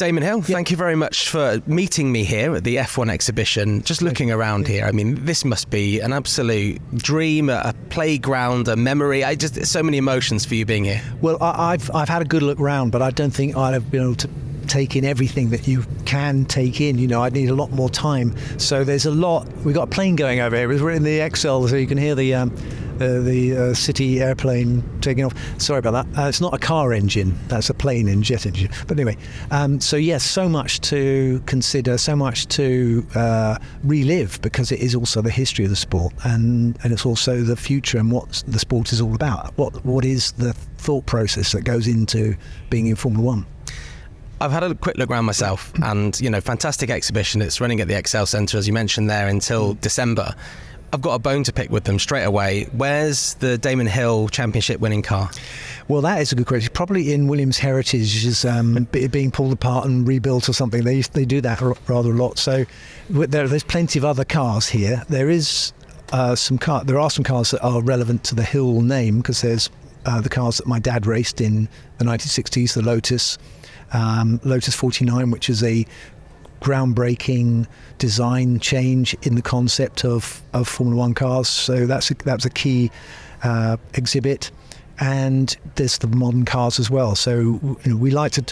Damon Hill, thank you very much for meeting me here at the F1 exhibition. Just looking around here, I mean, this must be an absolute dream, a playground, a memory. So many emotions for you being here. Well, I've had a good look round, but I don't think I'd have been able to take in everything that you can take in. You know, I'd need a lot more time. So there's a lot. We've got a plane going over here. We're in the XL, so you can hear the city airplane taking off. Sorry about that. It's not a car engine. That's a plane and jet engine. But anyway, so yes, so much to consider, so much to relive, because it is also the history of the sport, and it's also the future and what the sport is all about. What is the thought process that goes into being in Formula One? I've had a quick look around myself, and fantastic exhibition. It's running at the XL Centre, as you mentioned there, until December. I've got a bone to pick with them straight away. Where's the Damon Hill championship winning car? Well, that is a good question. Probably in Williams Heritage, is being pulled apart and rebuilt or something. They do that rather a lot. So there's plenty of other cars here. There is there are some cars that are relevant to the Hill name, because there's the cars that my dad raced in the 1960s, the Lotus 49, which is a groundbreaking design change in the concept of Formula One cars. So that's a key exhibit. And there's the modern cars as well. So we like to.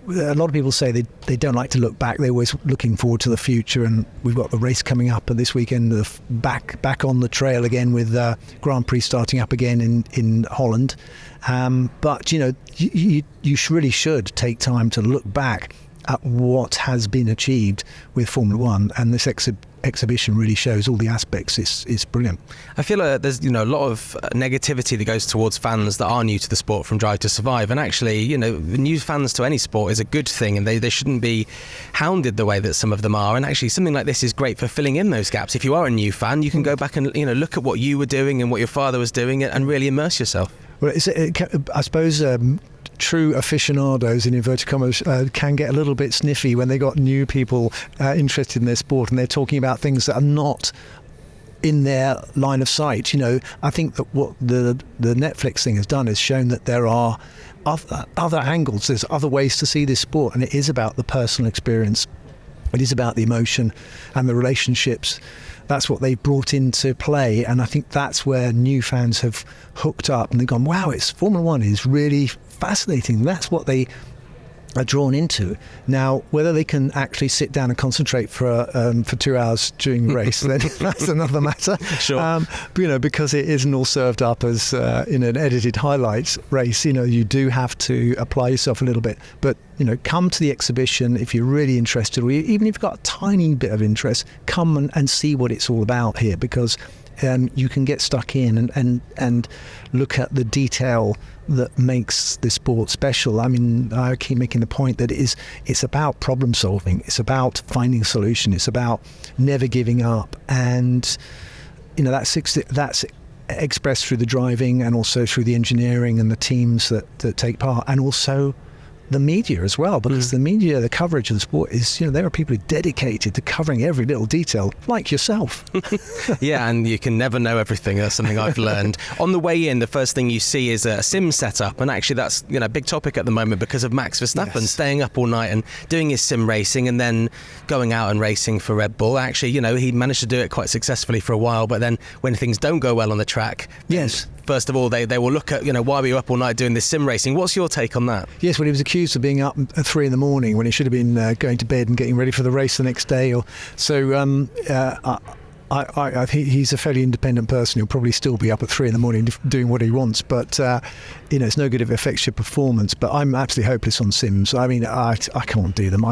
A lot of people say they don't like to look back. They're always looking forward to the future. And we've got the race coming up this weekend. Back on the trail again with Grand Prix starting up again in Holland. But you really should take time to look back at what has been achieved with Formula One, and this exhibition really shows all the aspects. It's brilliant. I feel like there's a lot of negativity that goes towards fans that are new to the sport from Drive to Survive, and actually new fans to any sport is a good thing, and they shouldn't be hounded the way that some of them are. And actually something like this is great for filling in those gaps. If you are a new fan, you can go back and look at what you were doing and what your father was doing and really immerse yourself. Well, I suppose true aficionados, in inverted commas, can get a little bit sniffy when they got new people interested in their sport, and they're talking about things that are not in their line of sight. I think that what the Netflix thing has done is shown that there are other angles. There's other ways to see this sport, and it is about the personal experience. It is about the emotion and the relationships. That's what they brought into play, and I think that's where new fans have hooked up and they've gone, wow, Formula One is really fascinating. That's what they are drawn into. Now, whether they can actually sit down and concentrate for 2 hours during the race, then that's another matter. Sure. Because it isn't all served up as in an edited highlights race. You do have to apply yourself a little bit. But come to the exhibition if you're really interested, or even if you've got a tiny bit of interest. Come and see what it's all about here, because you can get stuck in and look at the detail that makes the sport special. I mean, I keep making the point that it's about problem solving. It's about finding a solution. It's about never giving up. And that's expressed through the driving, and also through the engineering and the teams that take part, and also the media as well, because the media, the coverage of the sport is, there are people who are dedicated to covering every little detail, like yourself. Yeah, and you can never know everything. That's something I've learned. On the way in, the first thing you see is a sim setup, and actually that's a big topic at the moment because of Max Verstappen staying up all night and doing his sim racing, and then going out and racing for Red Bull. Actually, he managed to do it quite successfully for a while, but then when things don't go well on the track, first of all, they will look at, why were you up all night doing this sim racing? What's your take on that? Yes, well, he was accused of being up at 3 a.m. when he should have been going to bed and getting ready for the race the next day. I think he's a fairly independent person. He'll probably still be up at 3 a.m. doing what he wants, but it's no good if it affects your performance. But I'm absolutely hopeless on sims. I mean, I can't do them.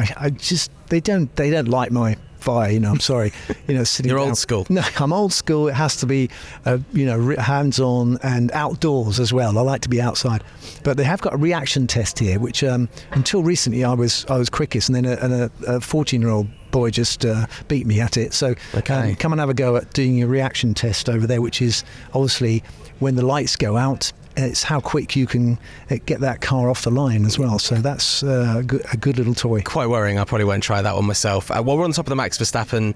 They don't like my fire. I'm sorry. Sitting You're down. old school. No, I'm old school. It has to be, hands-on and outdoors as well. I like to be outside. But they have got a reaction test here, which until recently I was quickest, and then a 14-year-old boy just beat me at it. So come and have a go at doing a reaction test over there, which is obviously when the lights go out it's how quick you can get that car off the line as well. So that's a good little toy. Quite worrying. I probably won't try that one myself. While we're on top of the Max Verstappen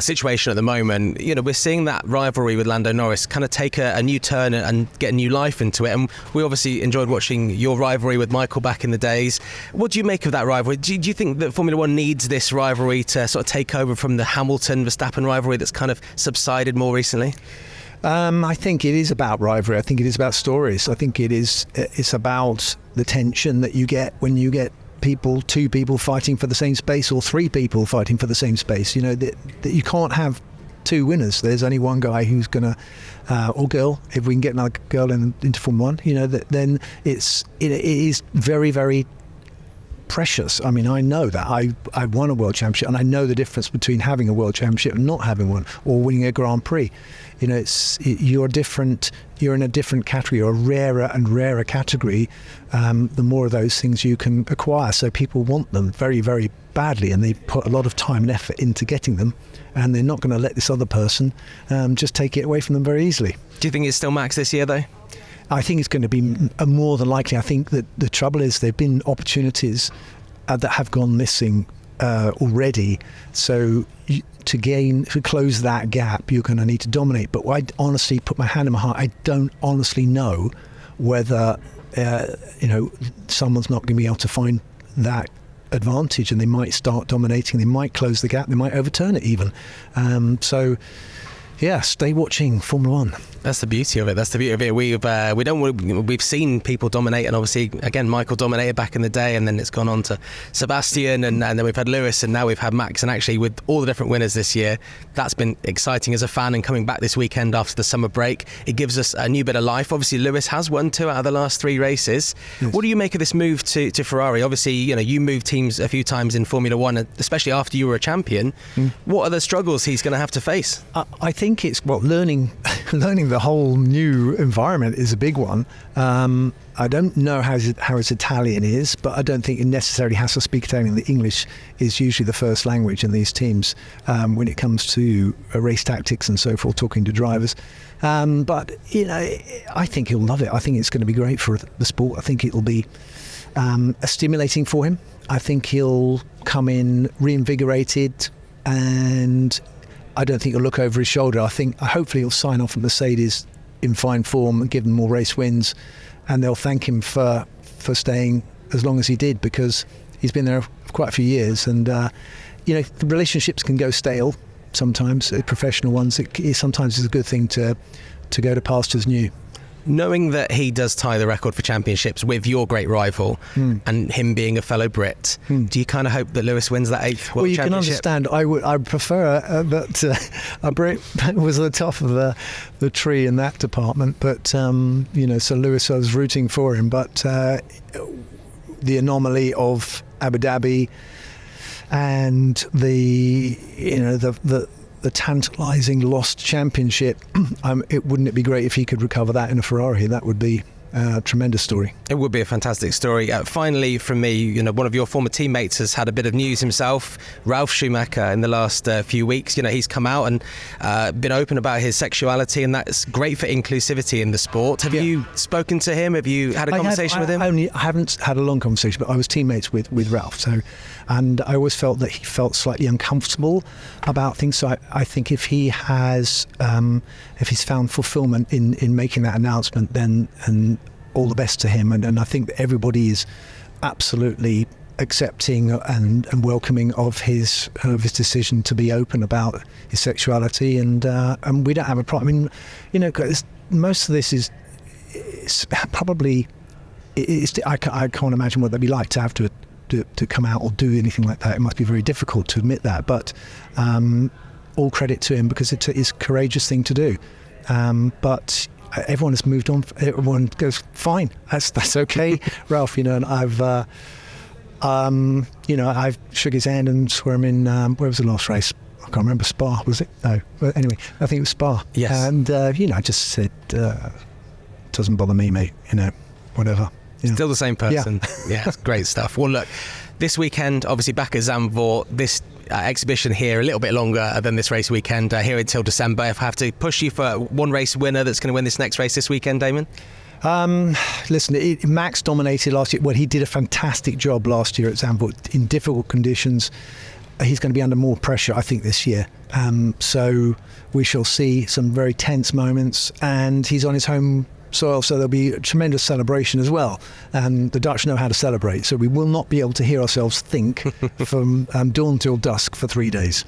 situation at the moment, we're seeing that rivalry with Lando Norris kind of take a new turn and get a new life into it. And we obviously enjoyed watching your rivalry with Michael back in the days. What do you make of that rivalry? Do you think that Formula One needs this rivalry to sort of take over from the Hamilton-Verstappen rivalry that's kind of subsided more recently? I think it is about rivalry. I think it is about stories. I think it's about the tension that you get when you get two people fighting for the same space, or three people fighting for the same space. That you can't have two winners. There's only one guy who's going to, or girl, if we can get another girl into Formula One, then it is very, very precious. I mean, I know that I won a world championship, and I know the difference between having a world championship and not having one, or winning a Grand Prix. You're different. You're in a different category, or a rarer and rarer category. The more of those things you can acquire. So people want them very, very badly, and they put a lot of time and effort into getting them, and they're not going to let this other person just take it away from them very easily. Do you think it's still Max this year, though? I think it's going to be more than likely. I think that the trouble is there have been opportunities that have gone missing already. So to close that gap, you're going to need to dominate. But I honestly put my hand in my heart. I don't honestly know whether someone's not going to be able to find that advantage, and they might start dominating. They might close the gap. They might overturn it even. Yeah, stay watching Formula One. That's the beauty of it. That's the beauty of it. We've seen people dominate, and obviously, again, Michael dominated back in the day, and then it's gone on to Sebastian, and then we've had Lewis, and now we've had Max. And actually, with all the different winners this year, that's been exciting as a fan. And coming back this weekend after the summer break, it gives us a new bit of life. Obviously, Lewis has won 2 out of the last 3 races. Yes. What do you make of this move to Ferrari? Obviously, you moved teams a few times in Formula One, especially after you were a champion. What are the struggles he's going to have to face? I think it's learning the whole new environment is a big one. I don't know how his Italian is, but I don't think it necessarily has to speak Italian. The English is usually the first language in these teams when it comes to race tactics and so forth, talking to drivers. But I think he'll love it. I think it's going to be great for the sport. I think it'll be stimulating for him. I think he'll come in reinvigorated, and I don't think he'll look over his shoulder. I think hopefully he'll sign off at Mercedes in fine form and give them more race wins, and they'll thank him for staying as long as he did, because he's been there for quite a few years. And the relationships can go stale sometimes, professional ones. Sometimes it's a good thing to go to pastures new. Knowing that he does tie the record for championships with your great rival, and him being a fellow Brit, do you kind of hope that Lewis wins that 8th World Championship? Well, you can understand. I would prefer that a Brit was at the top of the tree in that department. But so Lewis, I was rooting for him. But the anomaly of Abu Dhabi and the tantalising lost championship, wouldn't it be great if he could recover that in a Ferrari? That would be a tremendous story. It would be a fantastic story. Finally, from me, one of your former teammates has had a bit of news himself, Ralf Schumacher, in the last few weeks. He's come out and been open about his sexuality, and that's great for inclusivity in the sport. Have you spoken to him? Have you had a conversation with him? I haven't had a long conversation, but I was teammates with Ralf, and I always felt that he felt slightly uncomfortable about things. So I think if he has, if he's found fulfilment in making that announcement, then and all the best to him. And I think that everybody is absolutely accepting and welcoming of his decision to be open about his sexuality, and we don't have a problem. I mean, 'cause most of this is probably. I can't imagine what that'd be like to have to come out or do anything like that. It must be very difficult to admit that, but all credit to him, because it's a courageous thing to do. But everyone has moved on. Everyone goes, fine, that's okay, Ralph. And I've shook his hand and swore him in. Where was the last race? I can't remember. Spa, was it? No. But anyway, I think it was Spa. Yes. And I just said, doesn't bother me, mate. Whatever. Still the same person. Yeah, it's great stuff. Well, look, this weekend, obviously back at Zandvoort, this exhibition here a little bit longer than this race weekend, here until December. If I have to push you for one race winner that's going to win this next race this weekend, Damon? Listen, Max dominated last year. Well, he did a fantastic job last year at Zandvoort in difficult conditions. He's going to be under more pressure, I think, this year. So we shall see some very tense moments, and he's on his home soil, so there'll be a tremendous celebration as well. The Dutch know how to celebrate, so we will not be able to hear ourselves think from dawn till dusk for 3 days.